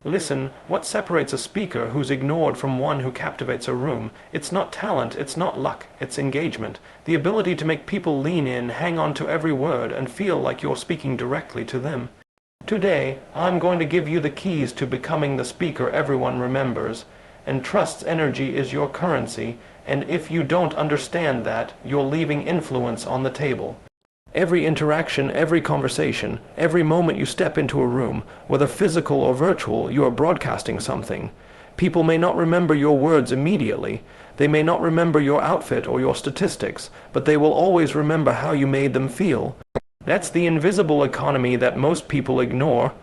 Listen, what separates a speaker who's ignored from one who captivates a room? It's not talent, it's not luck, it's engagement. The ability to make people lean in, hang on to every word, and feel like you're speaking directly to them. Today, I'm going to give you the keys to becoming the speaker everyone remembers. And trust's energy is your currency, and if you don't understand that, you're leaving influence on the table. Every interaction, every conversation, every moment you step into a room, whether physical or virtual, you are broadcasting something. People may not remember your words immediately. They may not remember your outfit or your statistics, but they will always remember how you made them feel. That's the invisible economy that most people ignore.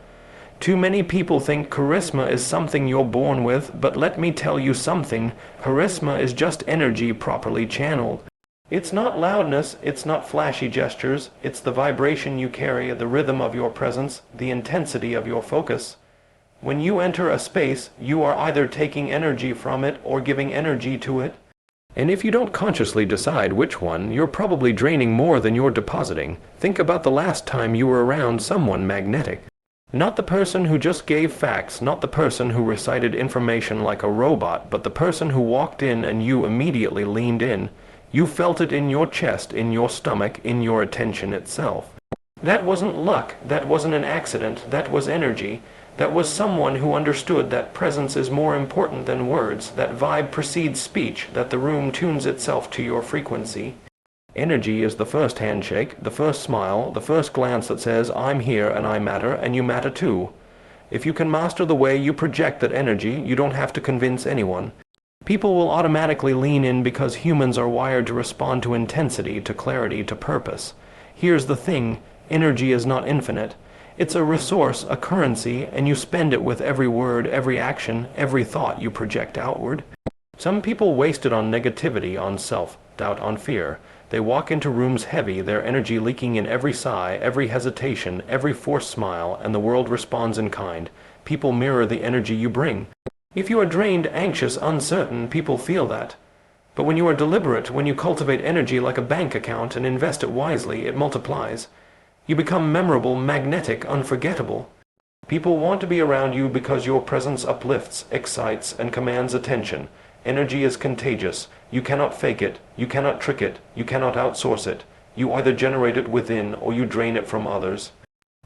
Too many people think charisma is something you're born with, but let me tell you something. Charisma is just energy properly channeled. It's not loudness, it's not flashy gestures, it's the vibration you carry, the rhythm of your presence, the intensity of your focus. When you enter a space, you are either taking energy from it or giving energy to it. And if you don't consciously decide which one, you're probably draining more than you're depositing. Think about the last time you were around someone magnetic. Not the person who just gave facts, not the person who recited information like a robot, but the person who walked in and you immediately leaned in. You felt it in your chest, in your stomach, in your attention itself. That wasn't luck, that wasn't an accident, that was energy. That was someone who understood that presence is more important than words, that vibe precedes speech, that the room tunes itself to your frequency. Energy is the first handshake, the first smile, the first glance that says, I'm here and I matter and you matter too. If you can master the way you project that energy, you don't have to convince anyone. People will automatically lean in because humans are wired to respond to intensity, to clarity, to purpose. Here's the thing, energy is not infinite. It's a resource, a currency, and you spend it with every word, every action, every thought you project outward. Some people waste it on negativity, on self-doubt, on fear. They walk into rooms heavy, their energy leaking in every sigh, every hesitation, every forced smile, and the world responds in kind. People mirror the energy you bring. If you are drained, anxious, uncertain, people feel that. But when you are deliberate, when you cultivate energy like a bank account and invest it wisely, it multiplies. You become memorable, magnetic, unforgettable. People want to be around you because your presence uplifts, excites, and commands attention. Energy is contagious. You cannot fake it. You cannot trick it. You cannot outsource it. You either generate it within or you drain it from others.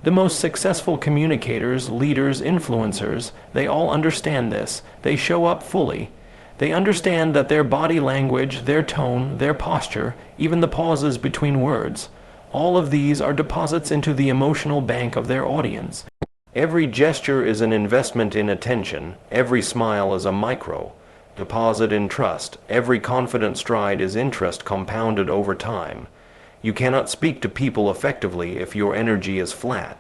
The most successful communicators, leaders, influencers, they all understand this. They show up fully. They understand that their body language, their tone, their posture, even the pauses between words, all of these are deposits into the emotional bank of their audience. Every gesture is an investment in attention. Every smile is a micro deposit in trust. Every confident stride is interest compounded over time. You cannot speak to people effectively if your energy is flat.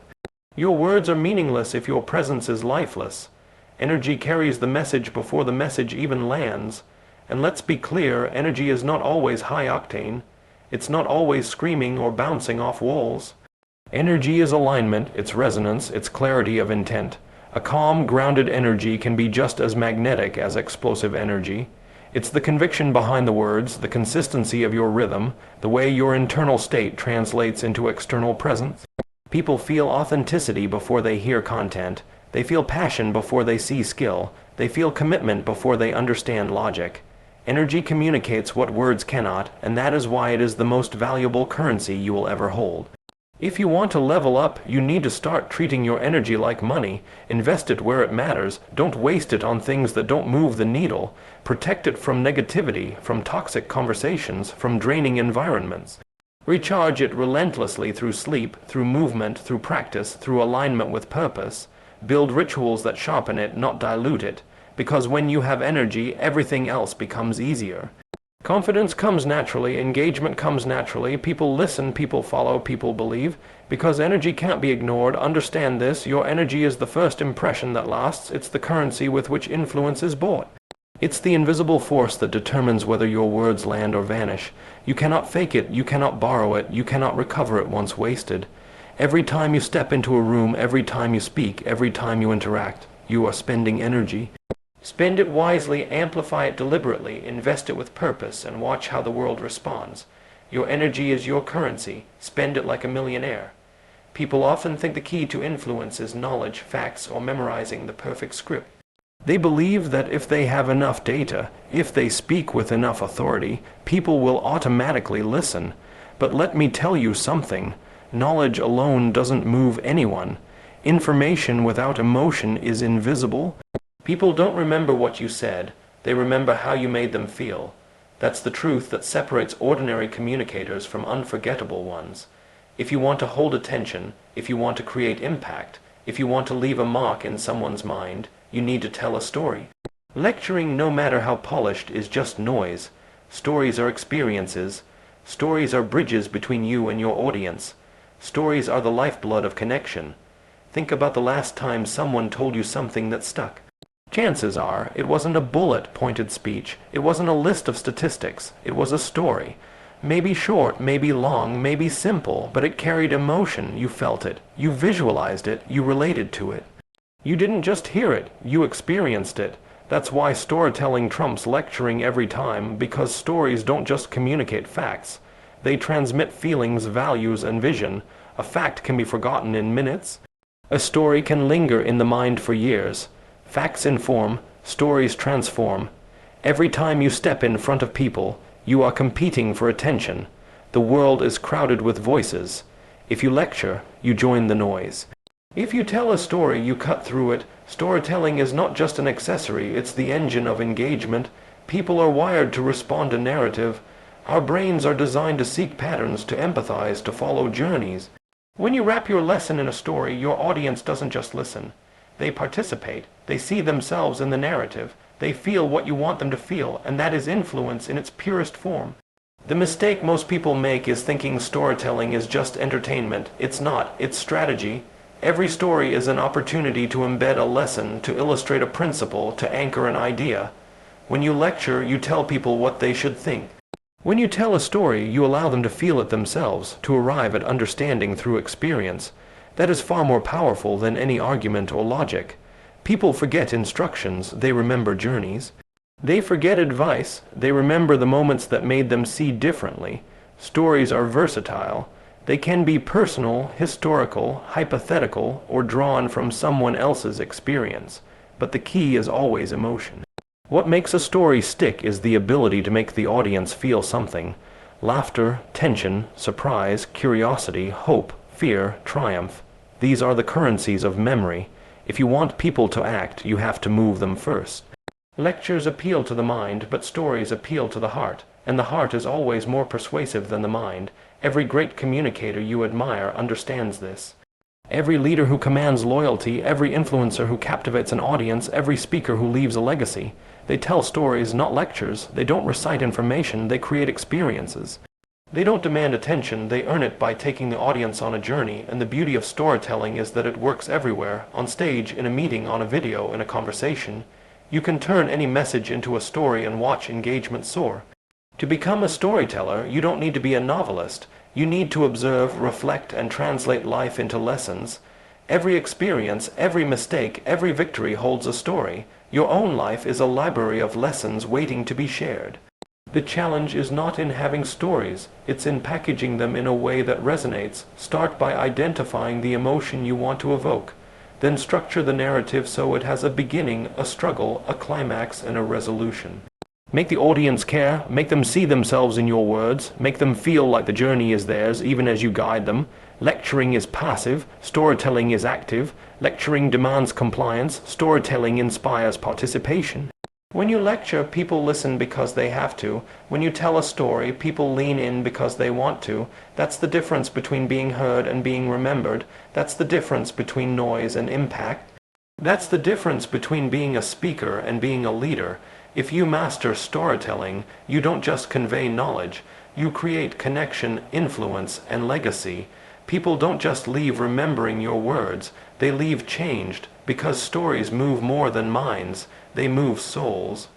Your words are meaningless if your presence is lifeless. Energy carries the message before the message even lands. And let's be clear, energy is not always high octane. It's not always screaming or bouncing off walls. Energy is alignment, it's resonance, it's clarity of intent. A calm, grounded energy can be just as magnetic as explosive energy. It's the conviction behind the words, the consistency of your rhythm, the way your internal state translates into external presence. People feel authenticity before they hear content. They feel passion before they see skill. They feel commitment before they understand logic. Energy communicates what words cannot, and that is why it is the most valuable currency you will ever hold. If you want to level up, you need to start treating your energy like money. Invest it where it matters. Don't waste it on things that don't move the needle. Protect it from negativity, from toxic conversations, from draining environments. Recharge it relentlessly through sleep, through movement, through practice, through alignment with purpose. Build rituals that sharpen it, not dilute it. Because when you have energy, everything else becomes easier. Confidence comes naturally, engagement comes naturally, people listen, people follow, people believe. Because energy can't be ignored, understand this, your energy is the first impression that lasts, it's the currency with which influence is bought. It's the invisible force that determines whether your words land or vanish. You cannot fake it, you cannot borrow it, you cannot recover it once wasted. Every time you step into a room, every time you speak, every time you interact, you are spending energy. Spend it wisely, amplify it deliberately, invest it with purpose, and watch how the world responds. Your energy is your currency. Spend it like a millionaire. People often think the key to influence is knowledge, facts, or memorizing the perfect script. They believe that if they have enough data, if they speak with enough authority, people will automatically listen. But let me tell you something. Knowledge alone doesn't move anyone. Information without emotion is invisible. People don't remember what you said. They remember how you made them feel. That's the truth that separates ordinary communicators from unforgettable ones. If you want to hold attention, if you want to create impact, if you want to leave a mark in someone's mind, you need to tell a story. Lecturing, no matter how polished, is just noise. Stories are experiences. Stories are bridges between you and your audience. Stories are the lifeblood of connection. Think about the last time someone told you something that stuck. Chances are, it wasn't a bullet-pointed speech. It wasn't a list of statistics. It was a story. Maybe short, maybe long, maybe simple, but it carried emotion. You felt it. You visualized it. You related to it. You didn't just hear it, you experienced it. That's why storytelling trumps lecturing every time, because stories don't just communicate facts. They transmit feelings, values, and vision. A fact can be forgotten in minutes. A story can linger in the mind for years. Facts inform, stories transform. Every time you step in front of people, you are competing for attention. The world is crowded with voices. If you lecture, you join the noise. If you tell a story, you cut through it. Storytelling is not just an accessory, it's the engine of engagement. People are wired to respond to narrative. Our brains are designed to seek patterns, to empathize, to follow journeys. When you wrap your lesson in a story, your audience doesn't just listen. They participate. They see themselves in the narrative. They feel what you want them to feel, and that is influence in its purest form. The mistake most people make is thinking storytelling is just entertainment. It's not. It's strategy. Every story is an opportunity to embed a lesson, to illustrate a principle, to anchor an idea. When you lecture, you tell people what they should think. When you tell a story, you allow them to feel it themselves, to arrive at understanding through experience. That is far more powerful than any argument or logic. People forget instructions, they remember journeys. They forget advice, they remember the moments that made them see differently. Stories are versatile. They can be personal, historical, hypothetical, or drawn from someone else's experience. But the key is always emotion. What makes a story stick is the ability to make the audience feel something. Laughter, tension, surprise, curiosity, hope, fear, triumph. These are the currencies of memory. If you want people to act, you have to move them first. Lectures appeal to the mind, but stories appeal to the heart. And the heart is always more persuasive than the mind. Every great communicator you admire understands this. Every leader who commands loyalty, every influencer who captivates an audience, every speaker who leaves a legacy. They tell stories, not lectures. They don't recite information, they create experiences. They don't demand attention, they earn it by taking the audience on a journey, and the beauty of storytelling is that it works everywhere, on stage, in a meeting, on a video, in a conversation. You can turn any message into a story and watch engagement soar. To become a storyteller, you don't need to be a novelist. You need to observe, reflect, and translate life into lessons. Every experience, every mistake, every victory holds a story. Your own life is a library of lessons waiting to be shared. The challenge is not in having stories, it's in packaging them in a way that resonates. Start by identifying the emotion you want to evoke. Then structure the narrative so it has a beginning, a struggle, a climax, and a resolution. Make the audience care, make them see themselves in your words, make them feel like the journey is theirs even as you guide them. Lecturing is passive, storytelling is active. Lecturing demands compliance, storytelling inspires participation. When you lecture, people listen because they have to. When you tell a story, people lean in because they want to. That's the difference between being heard and being remembered. That's the difference between noise and impact. That's the difference between being a speaker and being a leader. If you master storytelling, you don't just convey knowledge. You create connection, influence, and legacy. People don't just leave remembering your words. They leave changed, because stories move more than minds. They move souls.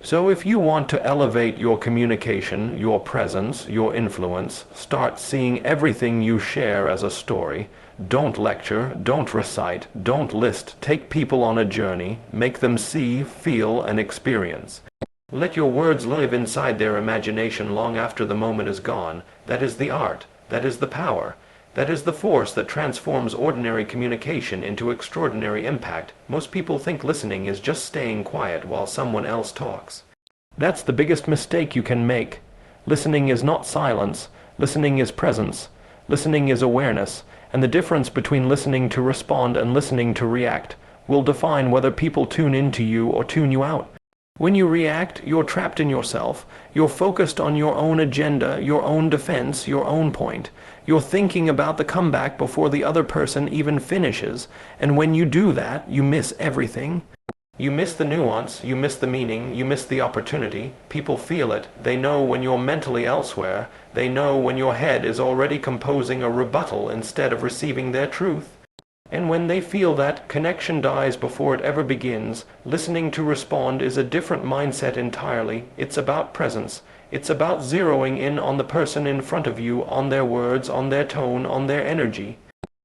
So if you want to elevate your communication, your presence, your influence, start seeing everything you share as a story. Don't lecture, don't recite, don't list. Take people on a journey, make them see, feel, and experience. Let your words live inside their imagination long after the moment is gone. That is the art. That is the power. That is the force that transforms ordinary communication into extraordinary impact. Most people think listening is just staying quiet while someone else talks. That's the biggest mistake you can make. Listening is not silence. Listening is presence. Listening is awareness. And the difference between listening to respond and listening to react will define whether people tune into you or tune you out. When you react, you're trapped in yourself. You're focused on your own agenda, your own defense, your own point. You're thinking about the comeback before the other person even finishes. And when you do that, you miss everything. You miss the nuance, you miss the meaning, you miss the opportunity. People feel it. They know when you're mentally elsewhere. They know when your head is already composing a rebuttal instead of receiving their truth. And when they feel that, connection dies before it ever begins. Listening to respond is a different mindset entirely. It's about presence. It's about zeroing in on the person in front of you, on their words, on their tone, on their energy.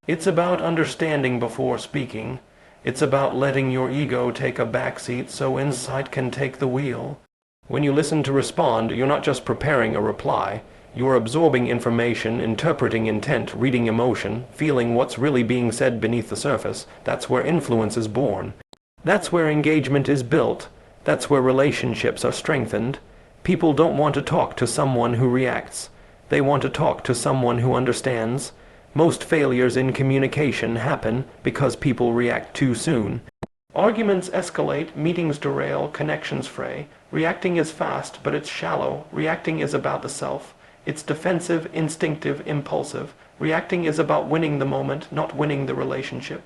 It's about understanding before speaking. It's about letting your ego take a backseat so insight can take the wheel. When you listen to respond, you're not just preparing a reply. You're absorbing information, interpreting intent, reading emotion, feeling what's really being said beneath the surface. That's where influence is born. That's where engagement is built. That's where relationships are strengthened. People don't want to talk to someone who reacts. They want to talk to someone who understands. Most failures in communication happen because people react too soon. Arguments escalate, meetings derail, connections fray. Reacting is fast, but it's shallow. Reacting is about the self. It's defensive, instinctive, impulsive. Reacting is about winning the moment, not winning the relationship.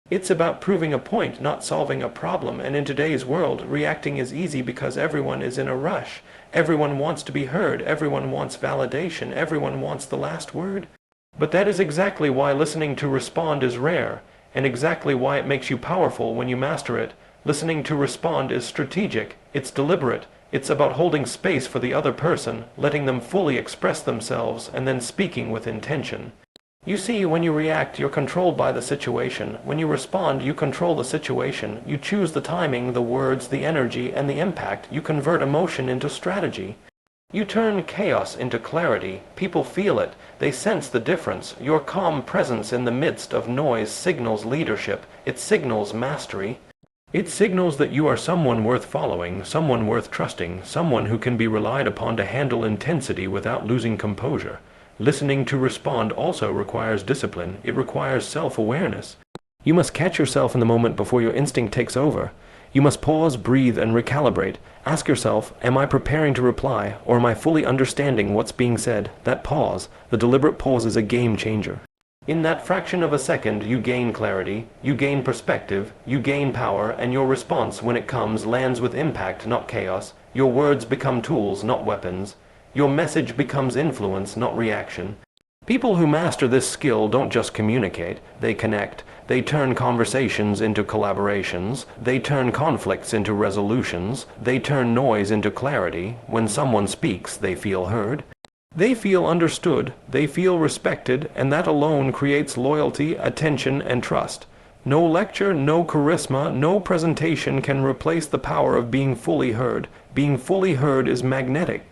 It's about proving a point, not solving a problem. And in today's world, reacting is easy because everyone is in a rush. Everyone wants to be heard. Everyone wants validation. Everyone wants the last word. But that is exactly why listening to respond is rare, and exactly why it makes you powerful when you master it. Listening to respond is strategic. It's deliberate. It's about holding space for the other person, letting them fully express themselves, and then speaking with intention. You see, when you react, you're controlled by the situation. When you respond, you control the situation. You choose the timing, the words, the energy, and the impact. You convert emotion into strategy. You turn chaos into clarity. People feel it. They sense the difference. Your calm presence in the midst of noise signals leadership. It signals mastery. It signals that you are someone worth following, someone worth trusting, someone who can be relied upon to handle intensity without losing composure. Listening to respond also requires discipline. It requires self-awareness. You must catch yourself in the moment before your instinct takes over. You must pause, breathe, and recalibrate. Ask yourself, am I preparing to reply, or am I fully understanding what's being said? That pause, the deliberate pause, is a game changer. In that fraction of a second, you gain clarity, you gain perspective, you gain power, and your response, when it comes, lands with impact, not chaos. Your words become tools, not weapons. Your message becomes influence, not reaction. People who master this skill don't just communicate, they connect. They turn conversations into collaborations. They turn conflicts into resolutions. They turn noise into clarity. When someone speaks, they feel heard. They feel understood, they feel respected, and that alone creates loyalty, attention, and trust. No lecture, no charisma, no presentation can replace the power of being fully heard. Being fully heard is magnetic.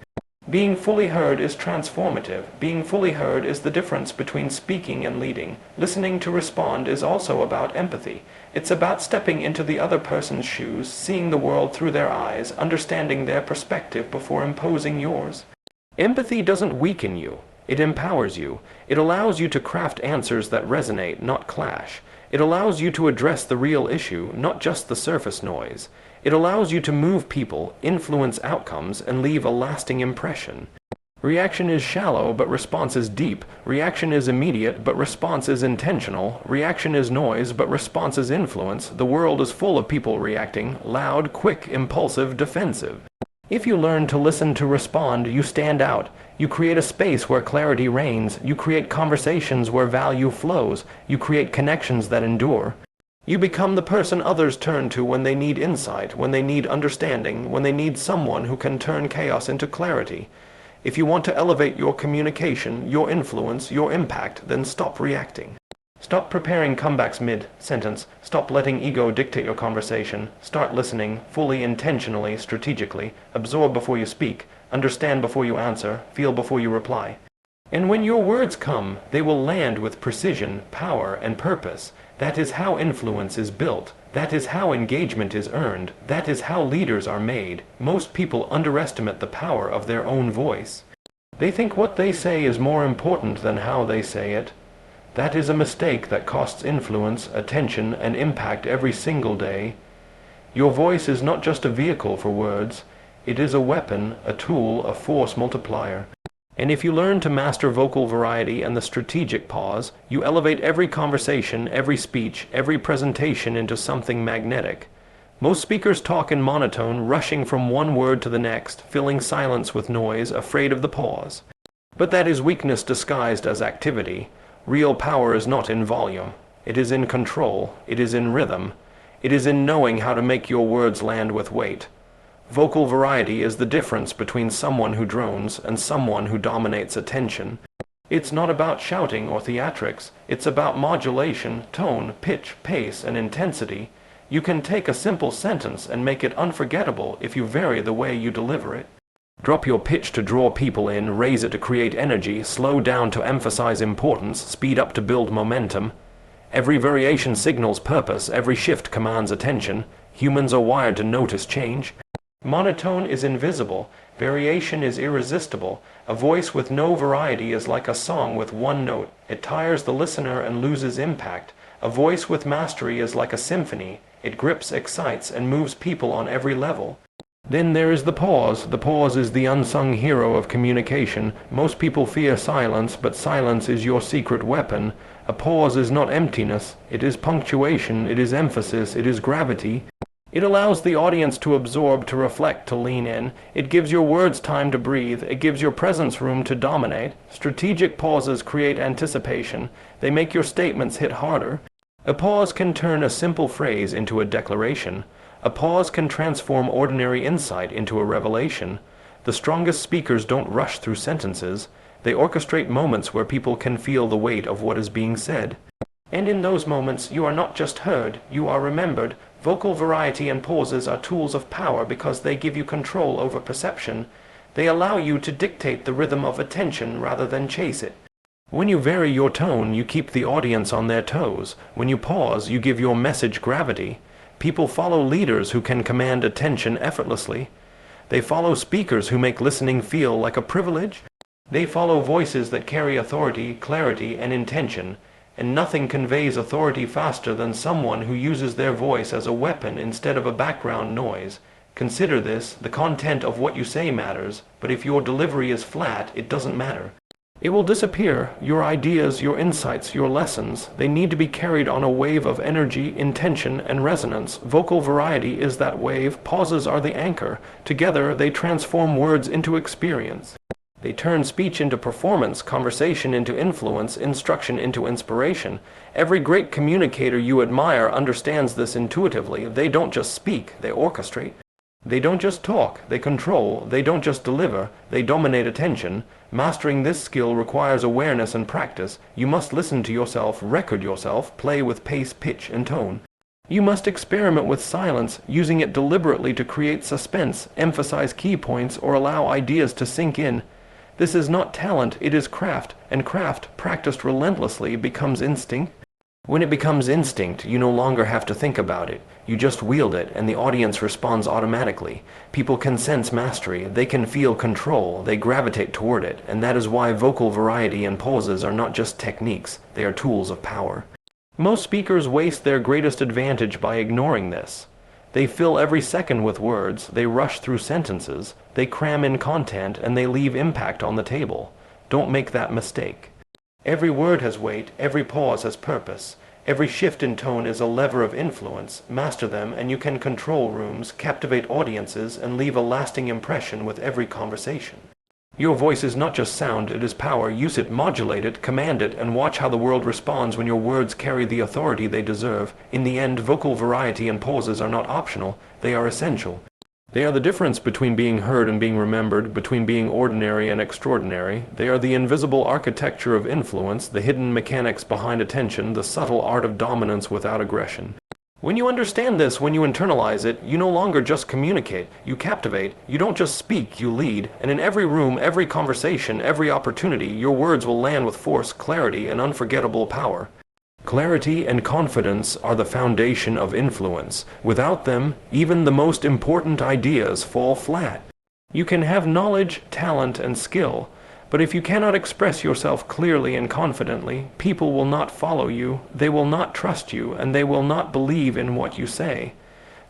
Being fully heard is transformative. Being fully heard is the difference between speaking and leading. Listening to respond is also about empathy. It's about stepping into the other person's shoes, seeing the world through their eyes, understanding their perspective before imposing yours. Empathy doesn't weaken you. It empowers you. It allows you to craft answers that resonate, not clash. It allows you to address the real issue, not just the surface noise. It allows you to move people, influence outcomes, and leave a lasting impression. Reaction is shallow, but response is deep. Reaction is immediate, but response is intentional. Reaction is noise, but response is influence. The world is full of people reacting, loud, quick, impulsive, defensive. If you learn to listen to respond, you stand out. You create a space where clarity reigns. You create conversations where value flows. You create connections that endure. You become the person others turn to when they need insight, when they need understanding, when they need someone who can turn chaos into clarity. If you want to elevate your communication, your influence, your impact, then stop reacting. Stop preparing comebacks mid-sentence. Stop letting ego dictate your conversation. Start listening, fully, intentionally, strategically. Absorb before you speak. Understand before you answer. Feel before you reply. And when your words come, they will land with precision, power, and purpose. That is how influence is built. That is how engagement is earned. That is how leaders are made. Most people underestimate the power of their own voice. They think what they say is more important than how they say it. That is a mistake that costs influence, attention, and impact every single day. Your voice is not just a vehicle for words. It is a weapon, a tool, a force multiplier. And if you learn to master vocal variety and the strategic pause, you elevate every conversation, every speech, every presentation into something magnetic. Most speakers talk in monotone, rushing from one word to the next, filling silence with noise, afraid of the pause. But that is weakness disguised as activity. Real power is not in volume. It is in control. It is in rhythm. It is in knowing how to make your words land with weight. Vocal variety is the difference between someone who drones and someone who dominates attention. It's not about shouting or theatrics. It's about modulation, tone, pitch, pace, and intensity. You can take a simple sentence and make it unforgettable if you vary the way you deliver it. Drop your pitch to draw people in, raise it to create energy, slow down to emphasize importance, speed up to build momentum. Every variation signals purpose, every shift commands attention. Humans are wired to notice change. Monotone is invisible, variation is irresistible. A voice with no variety is like a song with one note. It tires the listener and loses impact. A voice with mastery is like a symphony. It grips, excites, and moves people on every level. Then there is the pause. The pause is the unsung hero of communication. Most people fear silence, but silence is your secret weapon. A pause is not emptiness. It is punctuation, it is emphasis, it is gravity. It allows the audience to absorb, to reflect, to lean in. It gives your words time to breathe. It gives your presence room to dominate. Strategic pauses create anticipation. They make your statements hit harder. A pause can turn a simple phrase into a declaration. A pause can transform ordinary insight into a revelation. The strongest speakers don't rush through sentences. They orchestrate moments where people can feel the weight of what is being said. And in those moments, you are not just heard, you are remembered. Vocal variety and pauses are tools of power because they give you control over perception. They allow you to dictate the rhythm of attention rather than chase it. When you vary your tone, you keep the audience on their toes. When you pause, you give your message gravity. People follow leaders who can command attention effortlessly. They follow speakers who make listening feel like a privilege. They follow voices that carry authority, clarity, and intention. And nothing conveys authority faster than someone who uses their voice as a weapon instead of a background noise. Consider this, the content of what you say matters, but if your delivery is flat, it doesn't matter. It will disappear. Your ideas, your insights, your lessons, they need to be carried on a wave of energy, intention, and resonance. Vocal variety is that wave. Pauses are the anchor. Together, they transform words into experience. They turn speech into performance, conversation into influence, instruction into inspiration. Every great communicator you admire understands this intuitively. They don't just speak, they orchestrate. They don't just talk, they control. They don't just deliver, they dominate attention. Mastering this skill requires awareness and practice. You must listen to yourself, record yourself, play with pace, pitch, and tone. You must experiment with silence, using it deliberately to create suspense, emphasize key points, or allow ideas to sink in. This is not talent, it is craft, and craft, practiced relentlessly, becomes instinct. When it becomes instinct, you no longer have to think about it. You just wield it, and the audience responds automatically. People can sense mastery, they can feel control, they gravitate toward it, and that is why vocal variety and pauses are not just techniques, they are tools of power. Most speakers waste their greatest advantage by ignoring this. They fill every second with words, they rush through sentences, they cram in content, and they leave impact on the table. Don't make that mistake. Every word has weight, every pause has purpose. Every shift in tone is a lever of influence. Master them, and you can control rooms, captivate audiences, and leave a lasting impression with every conversation. Your voice is not just sound, it is power. Use it, modulate it, command it, and watch how the world responds when your words carry the authority they deserve. In the end, vocal variety and pauses are not optional, they are essential. They are the difference between being heard and being remembered, between being ordinary and extraordinary. They are the invisible architecture of influence, the hidden mechanics behind attention, the subtle art of dominance without aggression. When you understand this, when you internalize it, you no longer just communicate, you captivate. You don't just speak, you lead. And in every room, every conversation, every opportunity, your words will land with force, clarity, and unforgettable power. Clarity and confidence are the foundation of influence. Without them, even the most important ideas fall flat. You can have knowledge, talent, and skill, but if you cannot express yourself clearly and confidently, people will not follow you, they will not trust you, and they will not believe in what you say.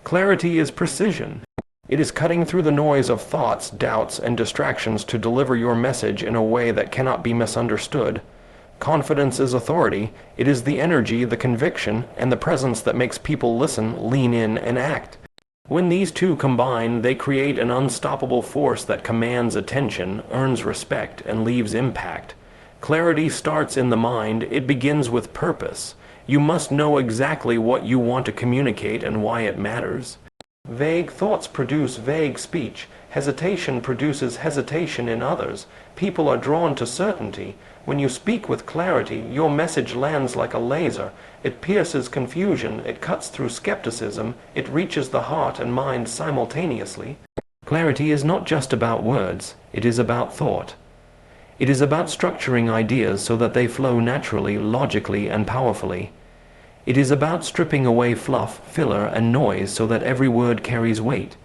Clarity is precision. It is cutting through the noise of thoughts, doubts, and distractions to deliver your message in a way that cannot be misunderstood. Confidence is authority. It is the energy, the conviction, and the presence that makes people listen, lean in, and act. When these two combine, they create an unstoppable force that commands attention, earns respect, and leaves impact. Clarity starts in the mind. It begins with purpose. You must know exactly what you want to communicate and why it matters. Vague thoughts produce vague speech. Hesitation produces hesitation in others. People are drawn to certainty. When you speak with clarity, your message lands like a laser. It pierces confusion, it cuts through skepticism, it reaches the heart and mind simultaneously. Clarity is not just about words, it is about thought. It is about structuring ideas so that they flow naturally, logically, and powerfully. It is about stripping away fluff, filler, and noise so that every word carries weight.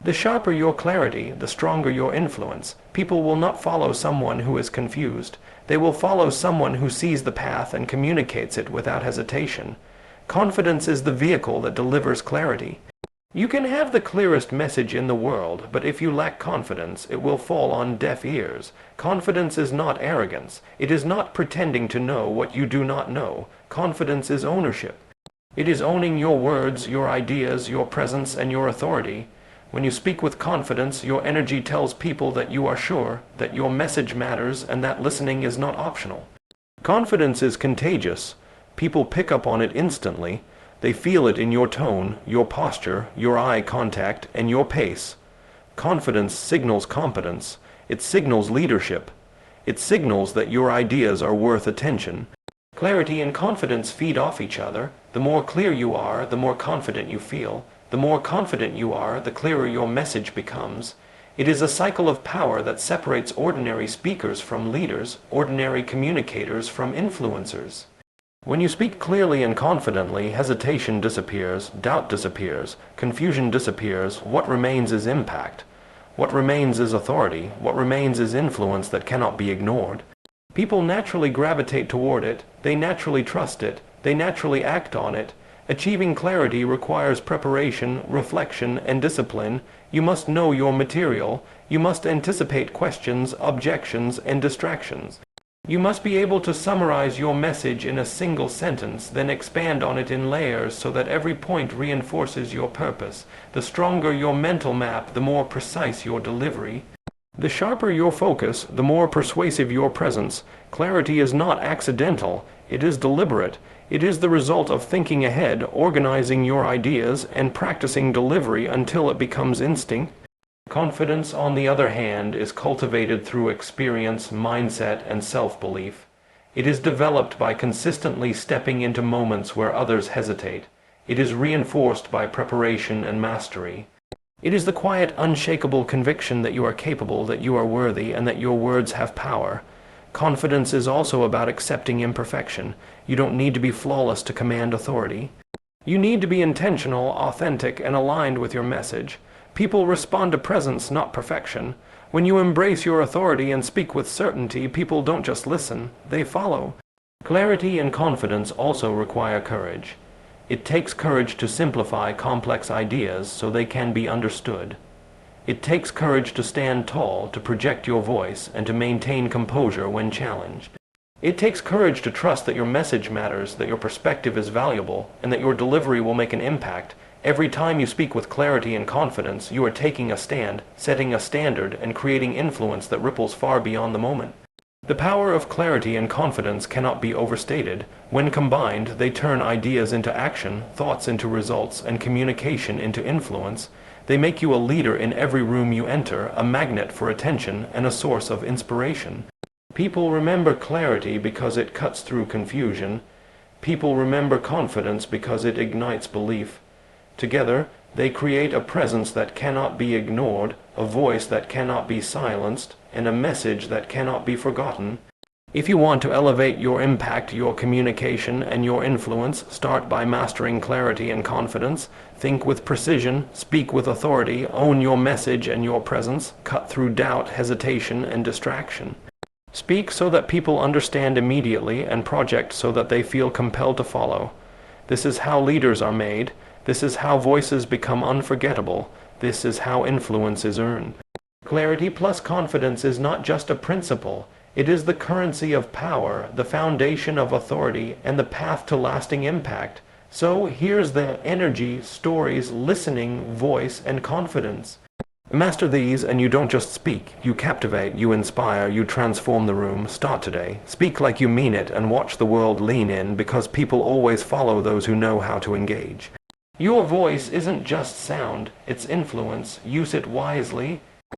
The sharper your clarity, the stronger your influence. People will not follow someone who is confused. They will follow someone who sees the path and communicates it without hesitation. Confidence is the vehicle that delivers clarity. You can have the clearest message in the world, but if you lack confidence, it will fall on deaf ears. Confidence is not arrogance. It is not pretending to know what you do not know. Confidence is ownership. It is owning your words, your ideas, your presence, and your authority. When you speak with confidence, your energy tells people that you are sure, that your message matters, and that listening is not optional. Confidence is contagious. People pick up on it instantly. They feel it in your tone, your posture, your eye contact, and your pace. Confidence signals competence. It signals leadership. It signals that your ideas are worth attention. Clarity and confidence feed off each other. The more clear you are, the more confident you feel. The more confident you are, the clearer your message becomes. It is a cycle of power that separates ordinary speakers from leaders, ordinary communicators from influencers. When you speak clearly and confidently, hesitation disappears, doubt disappears, confusion disappears. What remains is impact. What remains is authority. What remains is influence that cannot be ignored. People naturally gravitate toward it. They naturally trust it. They naturally act on it. Achieving clarity requires preparation, reflection, and discipline. You must know your material. You must anticipate questions, objections, and distractions. You must be able to summarize your message in a single sentence, then expand on it in layers so that every point reinforces your purpose. The stronger your mental map, the more precise your delivery. The sharper your focus, the more persuasive your presence. Clarity is not accidental. It is deliberate. It is the result of thinking ahead, organizing your ideas, and practicing delivery until it becomes instinct. Confidence, on the other hand, is cultivated through experience, mindset, and self-belief. It is developed by consistently stepping into moments where others hesitate. It is reinforced by preparation and mastery. It is the quiet, unshakable conviction that you are capable, that you are worthy, and that your words have power. Confidence is also about accepting imperfection. You don't need to be flawless to command authority. You need to be intentional, authentic, and aligned with your message. People respond to presence, not perfection. When you embrace your authority and speak with certainty, people don't just listen, they follow. Clarity and confidence also require courage. It takes courage to simplify complex ideas so they can be understood. It takes courage to stand tall, to project your voice, and to maintain composure when challenged. It takes courage to trust that your message matters, that your perspective is valuable, and that your delivery will make an impact. Every time you speak with clarity and confidence, you are taking a stand, setting a standard, and creating influence that ripples far beyond the moment. The power of clarity and confidence cannot be overstated. When combined, they turn ideas into action, thoughts into results, and communication into influence. They make you a leader in every room you enter, a magnet for attention, and a source of inspiration. People remember clarity because it cuts through confusion. People remember confidence because it ignites belief. Together, they create a presence that cannot be ignored, a voice that cannot be silenced, and a message that cannot be forgotten. If you want to elevate your impact, your communication, and your influence, start by mastering clarity and confidence. Think with precision, speak with authority, own your message and your presence, cut through doubt, hesitation, and distraction. Speak so that people understand immediately, and project so that they feel compelled to follow. This is how leaders are made. This is how voices become unforgettable. This is how influence is earned. Clarity plus confidence is not just a principle. It is the currency of power, the foundation of authority, and the path to lasting impact. So here's the energy, stories, listening, voice, and confidence. Master these and you don't just speak. You captivate, you inspire, you transform the room. Start today. Speak like you mean it and watch the world lean in, because people always follow those who know how to engage. Your voice isn't just sound, it's influence. Use it wisely.